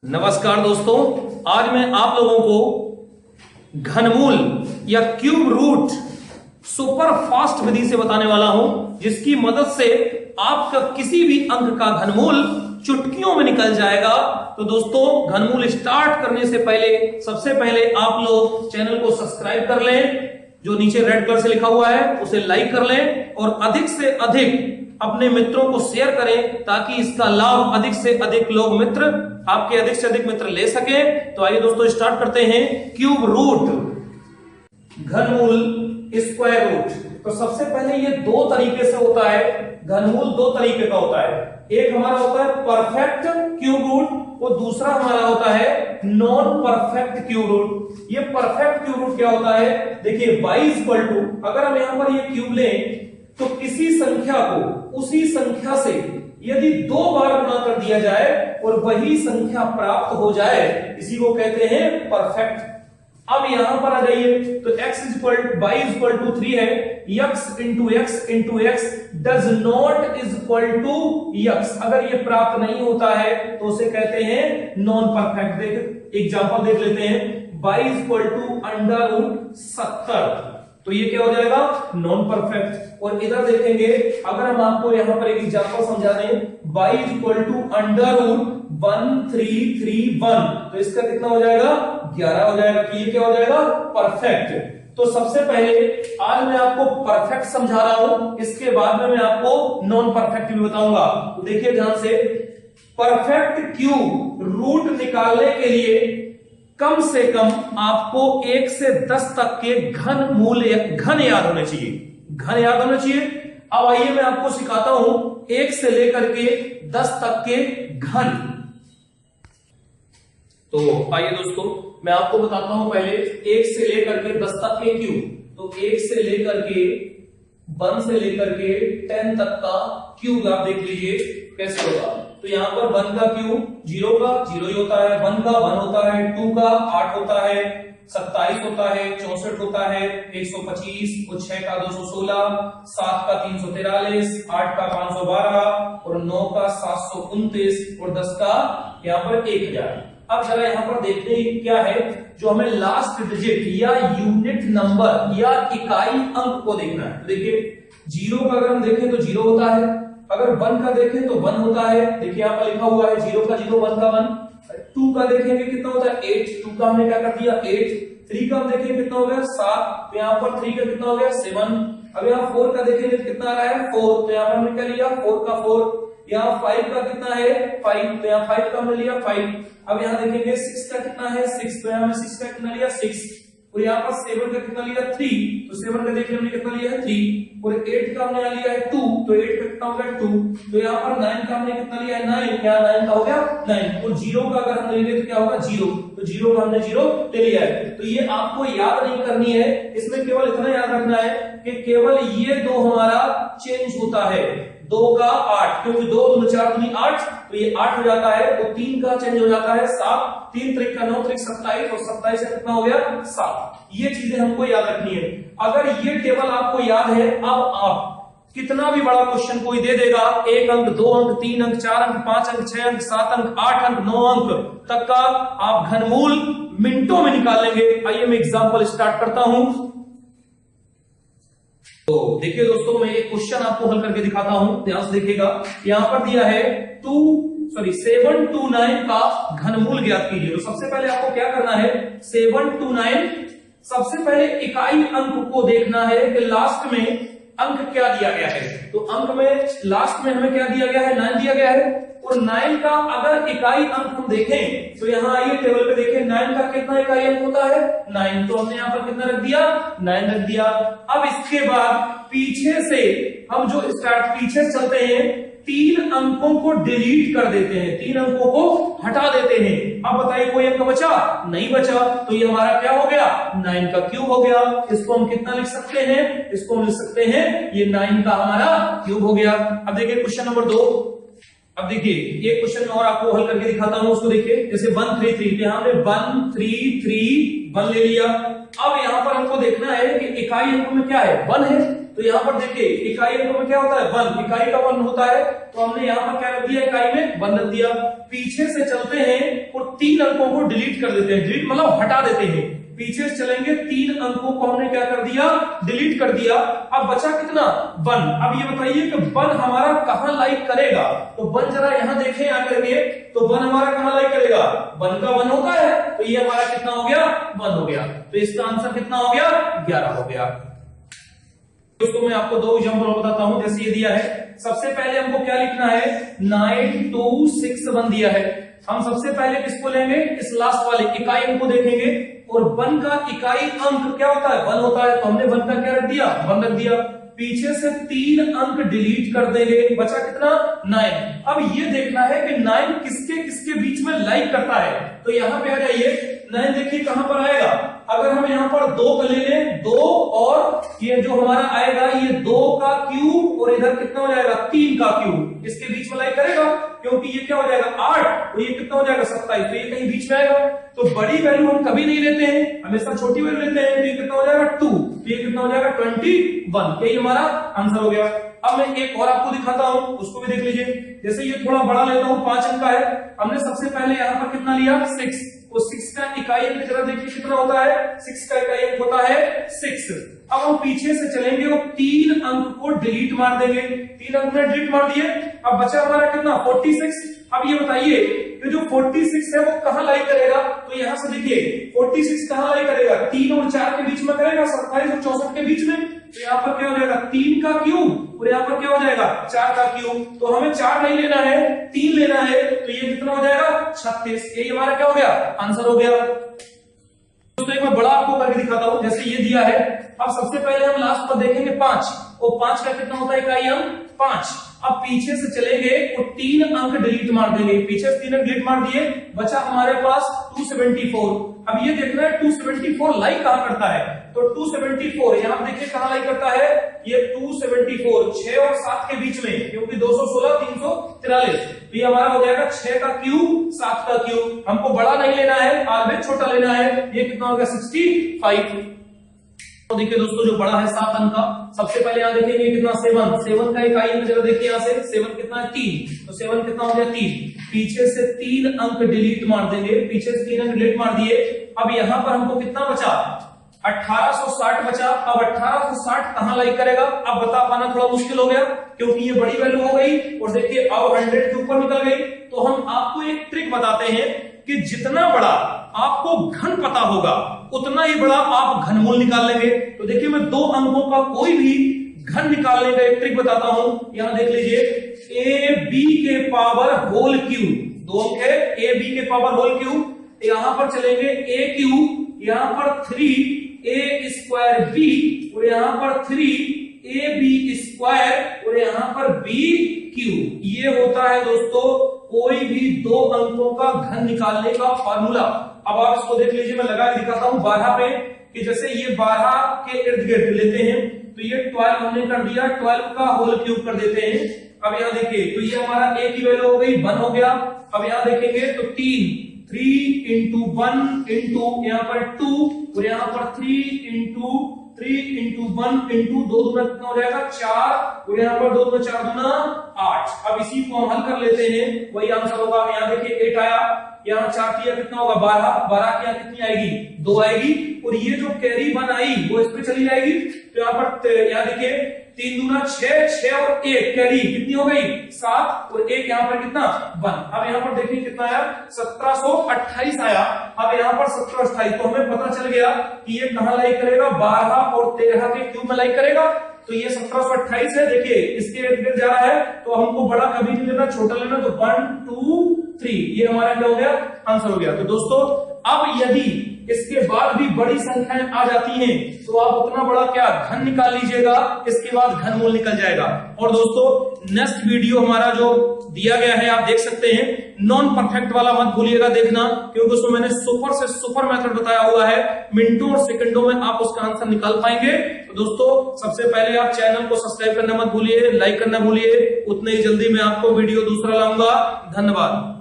नमस्कार दोस्तों, आज मैं आप लोगों को घनमूल या क्यूब रूट सुपर फास्ट विधि से बताने वाला हूं, जिसकी मदद से आपका किसी भी अंक का घनमूल चुटकियों में निकल जाएगा। तो दोस्तों, घनमूल स्टार्ट करने से पहले सबसे पहले आप लोग चैनल को सब्सक्राइब कर लें, जो नीचे रेड कलर से लिखा हुआ है उसे लाइक कर लें और अधिक से अधिक अपने मित्रों को शेयर करें ताकि इसका लाभ अधिक से अधिक लोग आपके अधिक से अधिक मित्र ले सके। तो आइए दोस्तों, स्टार्ट करते हैं। क्यूब रूट, घनमूल, स्क्वायर रूट। तो सबसे पहले ये दो तरीके से होता है। घनमूल दो तरीके का होता है, एक हमारा होता है परफेक्ट क्यूब रूट और दूसरा हमारा होता है नॉन परफेक्ट क्यूब रूट। ये परफेक्ट क्यूब रूट क्या होता है, देखिए y अगर हम यहां पर ये क्यूब लें तो किसी संख्या को उसी संख्या से यदि दो बार गुणा कर दिया जाए और वही संख्या प्राप्त हो जाए, इसी को कहते हैं परफेक्ट। अब यहां पर आ जाइए, तो y3 है, x डज नॉट x। अगर ये प्राप्त नहीं होता है तो उसे कहते हैं नॉन परफेक्ट। एग्जांपल देख लेते हैं, y √70, तो ये क्या हो जाएगा, नॉन परफेक्ट। और इधर देखेंगे, अगर हम आपको यहां पर एक एग्जांपल समझा दें, y √1331, तो इसका कितना हो जाएगा, 11 हो जाएगा। कि ये क्या हो जाएगा, परफेक्ट। तो सबसे पहले आज मैं आपको परफेक्ट समझा रहा हूं, इसके बाद में मैं आपको नॉन परफेक्ट भी बताऊंगा। तो देखिए ध्यान से, परफेक्ट क्यूब रूट निकालने के लिए कम से कम आपको 1 से 10 तक के घन याद होने चाहिए। घन याद होने चाहिए। अब आइए मैं आपको सिखाता हूं 1 से लेकर के 10 तक के घन। तो आइए दोस्तों, मैं आपको बताता हूं पहले 1 से लेकर के 10 तक के क्यूब। तो 1 से लेकर के 1 से लेकर के 10 तक का क्यूब आप देख लीजिए कैसे होगा। तो यहाँ पर 1 का क्यूब 0 का 0 ही होता है, 1 का 1 होता है, 2 का 8 होता है, 27 होता है, 64 होता है, 125 और 6 का 216, 7 का 343, 8 का 512 और 9 का 729 और 10 का यहाँ पर 1000। अब जरा यहाँ पर देखते हैं क्या है, जो हमें लास्ट डिजिट या यूनिट नंबर या इकाई अंक को देखना है। देखिए 0 का अगर हम देखें तो 0 होता है, अगर 1 का देखें तो 1 होता है। देखिए यहाँ पर लिखा हुआ है 0 का 0, 1 का 1। 2 का देखेंगे कितना होता है, 8। 2 का हमने क्या कर दिया, 8। 3 का हम देखेंगे कितना हो गया, 7। तो यहाँ पर 3 का कितना हो गया, 7। अब यहाँ 4 का देखेंगे कितना आ रहा है, 4। तो यहाँ पर हमने क्या लिया, 4 का 4। यहाँ 5 का कितना है, 5। तो यहाँ 5 का हमने लिया 5। अब यहाँ देखेंगे 6 का कितना है, 6। तो यहाँ हमने 6 का कितना लिया, 6। और यहाँ पर 7 का कितना लिया, 3। तो 7 का देखिए हमने कितना लिया है, 3। और 8 का हमने लिया है 2। तो 8 का कितना हो गया, 2। तो यहाँ पर 9 का हमने कितना लिया है, 9। यहाँ 9 का हो गया 9। और 0 का अगर हम लेंगे तो क्या होगा, 0। तो 0 का हमने 0 ले लिया है। तो ये आपको याद नहीं करनी है, इसमें केवल इतना याद रखना है कि केवल ये दो हमारा चेंज होता है। 2 का 8, क्योंकि 2 दूनी 4 दूनी 8, तो ये 8 हो जाता है। तो 3 का चेंज हो जाता है 7। 3 3 का 9, 3 27 और 27 से कितना हो गया, 7। ये चीजें हमको याद रखनी है। अगर ये टेबल आपको याद है, अब आप कितना भी बड़ा क्वेश्चन कोई दे देगा, 1 अंक, 2 अंक, 3 अंक, 4 अंक, 5 अंक, 6 अंक, 7 अंक, 8 अंक, 9 अंक तक का आप घनमूल मिनटों में निकाल लेंगे। आइए मैं एग्जांपल स्टार्ट करता हूं। तो देखिए दोस्तों, मैं एक क्वेश्चन आपको हल करके दिखाता हूं, ध्यान से देखिएगा। यहां पर दिया है 729 का घनमूल ज्ञात कीजिए। तो सबसे पहले आपको क्या करना है, 729 सबसे पहले इकाई अंक को देखना है कि लास्ट में अंक क्या दिया गया है। तो अंक में लास्ट में हमें क्या दिया गया है, 9 दिया गया है। और 9 का अगर इकाई अंक हम देखें तो यहाँ आइए टेबल पे देखिए, 9 का कितना इकाई अंक होता है, 9। तो हमने यहाँ पर कितना रख दिया, 9 रख दिया। अब इसके बाद पीछे से हम जो पीछे चलते हैं, 3 अंकों को डिलीट कर देते हैं, 3 अंकों को हटा देते हैं। अब बताइए कोई अंक बचा, नहीं बचा। तो ये हमारा क्या हो गया, 9 का क्यूब हो गया। इसको हम कितना लिख सकते हैं, इसको हम लिख सकते हैं, ये 9 का हमारा क्यूब हो गया। अब देखिए क्वेश्चन नंबर 2। अब देखिए एक क्वेश्चन और आपको हल करके दिखाता हूं, उसको देखिए। जैसे 133, यहां हमने 133 1 ले लिया। अब यहां पर हमको देखना है कि इकाई अंक में क्या है, 1 है। तो यहाँ पर देखिए इकाई अंक में क्या होता है 1, इकाई का 1 होता है, तो हमने यहाँ पर क्या रख दिया, इकाई में 1 रख दिया। पीछे से चलते हैं और 3 अंकों को डिलीट कर देते हैं, डिलीट मतलब हटा देते हैं, पीछे से चलेंगे 3 अंकों को हमने क्या कर दिया, डिलीट कर दिया। अब बचा कितना 1। अब ये बताइए कि 1 हमारा कहां लाइक करेगा, तो 1 जरा यहां देखें आकर के, तो 1 हमारा कहां लाइक करेगा, 1 का 1 होता है, तो ये हमारा कितना हो गया 1 हो गया, तो इसका आंसर कितना हो गया 11 हो गया। दोस्तों मैं आपको 2 एग्जांपल बताता हूं, जैसे ये दिया है, सबसे पहले हमको क्या लिखना है 9261 दिया है, हम सबसे पहले किसको लेंगे, इस लास्ट वाले इकाई अंक को देखेंगे, और 1 का इकाई अंक क्या होता है 1 होता है, तो हमने 1 का क्या रख दिया 1 रख दिया, पीछे से 3 अंक डिलीट कर देंगे, बचा कितना 9। अब ये देखना है कि 9 किसके किसके बीच में लाइक करता है, तो यहां पे आ जाइए, 9 देखिए कहां पर आएगा, अगर हम यहां पर 2 का ले लें, 2 और ये जो हमारा आएगा ये 2 का क्यूब और इधर कितना हो जाएगा 3 का क्यूब, इसके बीच में लाइक करेगा, क्योंकि ये क्या हो जाएगा 8 और ये कितना हो जाएगा 27, तो ये कहीं बीच में आएगा। तो बड़ी वैल्यू हम कभी नहीं लेते हैं, हमेशा छोटी वैल्यू लेते हैं, तो ये कितना हो जाएगा 2, तो ये कितना हो जाएगा 21, यही हमारा आंसर हो गया। अब मैं एक और आपको दिखाता हूं, उसको भी देख लीजिए, जैसे ये थोड़ा बड़ा लेता हूं, 5 अंक का है, हमने सबसे पहले यहां पर कितना लिया 6, तो 6 का इकाई अंक जरा देखिए कितना होता है, 6 का इकाई अंक होता है 6। अब हम पीछे से चलेंगे और 3 अंक को डिलीट मार देंगे, 3 अंक में डिलीट मार दिए, अब बचा हमारा कितना 46। अब ये बताइए कि जो 46 है वो कहां लाइक करेगा, तो यहां से देखिए 46 कहां लाइक करेगा, 3 और 4 के बीच में करेगा, 27 और 64 के बीच में, तो यहाँ पर क्या हो जाएगा 3 का क्यूब और यहाँ पर क्या हो जाएगा 4 का क्यूब, तो हमें 4 नहीं लेना है 3 लेना है, तो ये कितना हो जाएगा 36, यही हमारा क्या हो गया आंसर हो गया। दोस्तों एक मैं बड़ा आपको करके दिखाता हूं, जैसे ये दिया है, अब सबसे पहले हम लास्ट पर देखेंगे 5, और 5 का कितना होता है इकाई अंक 5। अब पीछे से चलेंगे और 3 अंक डिलीट मार देंगे, पीछे से 3 अंक डिलीट मार दिए, बचा हमारे पास 274। अब ये देखना है 274 लाइक कहां करता है, तो 274 यहां देखिए कहां लाइक करता है, ये 274 6 और 7 के बीच में, क्योंकि 216 343, तो ये हमारा हो जाएगा 6 का क्यूब 7 का क्यूब, हमको बड़ा नहीं लेना है, ऑलवेज छोटा लेना है, ये कितना हो गया 65। तो देखिए दोस्तों जो बड़ा है 7 अंक का, सबसे पहले यहाँ देखेंगे कितना 7 का इकाई अंक जरा देखिए यहाँ से 7 कितना है 3, तो 7 कितना हो गया 3, पीछे से 3 अंक डिलीट मार देंगे, पीछे से 3 अंक डिलीट मार दिए। अब यहाँ पर हमको कितना बचा 1860 बचा। अब 1860 कहां लाइक करेगा, अब बता पाना थोड़ा मुश्किल हो गया, क्योंकि ये बड़ी वैल्यू हो गई, और देखिए अब 100 के ऊपर निकल गई। तो हम आपको एक ट्रिक बताते हैं कि जितना बड़ा आपको घन पता होगा उतना ही बड़ा आप घनमूल निकाल लेंगे। तो देखिए मैं 2 अंकों का कोई भी घन निकालने का एक ट्रिक बताता हूं, यहां देख लीजिए, ए बी के पावर होल क्यूब, 2 अंक है, ए बी के पावर होल क्यूब, यहां पर चलेंगे ए क्यूब, यहां पर 3 ए स्क्वायर बी, और यहां पर 3 ए बी स्क्वायर, और यहां पर बी क्यूब। ये होता है दोस्तों कोई भी 2 अंकों का घन निकालने का फॉर्मूला। अब आप इसको देख लीजिए, मैं लगा के दिखाता हूं 12 पे, कि जैसे ये 12 के इर्द गिर्द लेते हैं, तो ये 12 हमने कर दिया, 12 का होल क्यूब कर देते हैं। अब यहां देखिए, तो ये हमारा ए की वैल्यू हो गई 1 हो गया। अब यहां देखेंगे तो 3 इंटू 1 इंटू यहाँ पर 2, और यहाँ पर 3 इंटू 1 इंटू 2 दूना कितना हो जाएगा 4, और यहाँ पर 2 दूना 4 दूना 8। अब इसी को हम हल कर लेते हैं, वही आंसर होगा। यहाँ देखिए 8 आया, यहाँ 4 किया कितना होगा 12 की यहाँ कितनी आएगी 2 आएगी, और ये जो कैरी 1 आई वो इस पे चली जाएगी। तो यहाँ पर यहाँ देखिए 3 दूना 6 और 1 कैरी कितनी हो गई 7, और 1 यहाँ पर कितना 1। अब यहाँ पर देखिए कितना आया 1728 आया। अब यहाँ पर 1728, तो हमें पता चल गया कि ये कहाँ लाइक करेगा 12 और 13 के क्यूब में लाइक करेगा। तो ये 1728 है, देखिए इसके इर्द गिर्द जा रहा है, तो हमको बड़ा कभी नहीं लेना, छोटा लेना। तो 1 2 3 ये हमारा क्या हो गया आंसर हो गया। तो दोस्तों अब यदि इसके बाद भी बड़ी संख्याएं आ जाती हैं तो आप उतना बड़ा क्या घन निकाल लीजिएगा, इसके बाद घनमूल निकल जाएगा। और दोस्तों नेक्स्ट वीडियो हमारा जो दिया गया है आप देख सकते हैं, नॉन परफेक्ट वाला मत भूलिएगा देखना, क्योंकि उसमें मैंने सुपर से सुपर मेथड बताया हुआ है, मिनटों और सेकंडों में आप उसका आंसर निकाल पाएंगे। तो दोस्तों सबसे पहले आप चैनल को सब्सक्राइब करना मत भूलिए, लाइक करना भूलिए, उतने ही जल्दी मैं आपको वीडियो दूसरा लाऊंगा। धन्यवाद।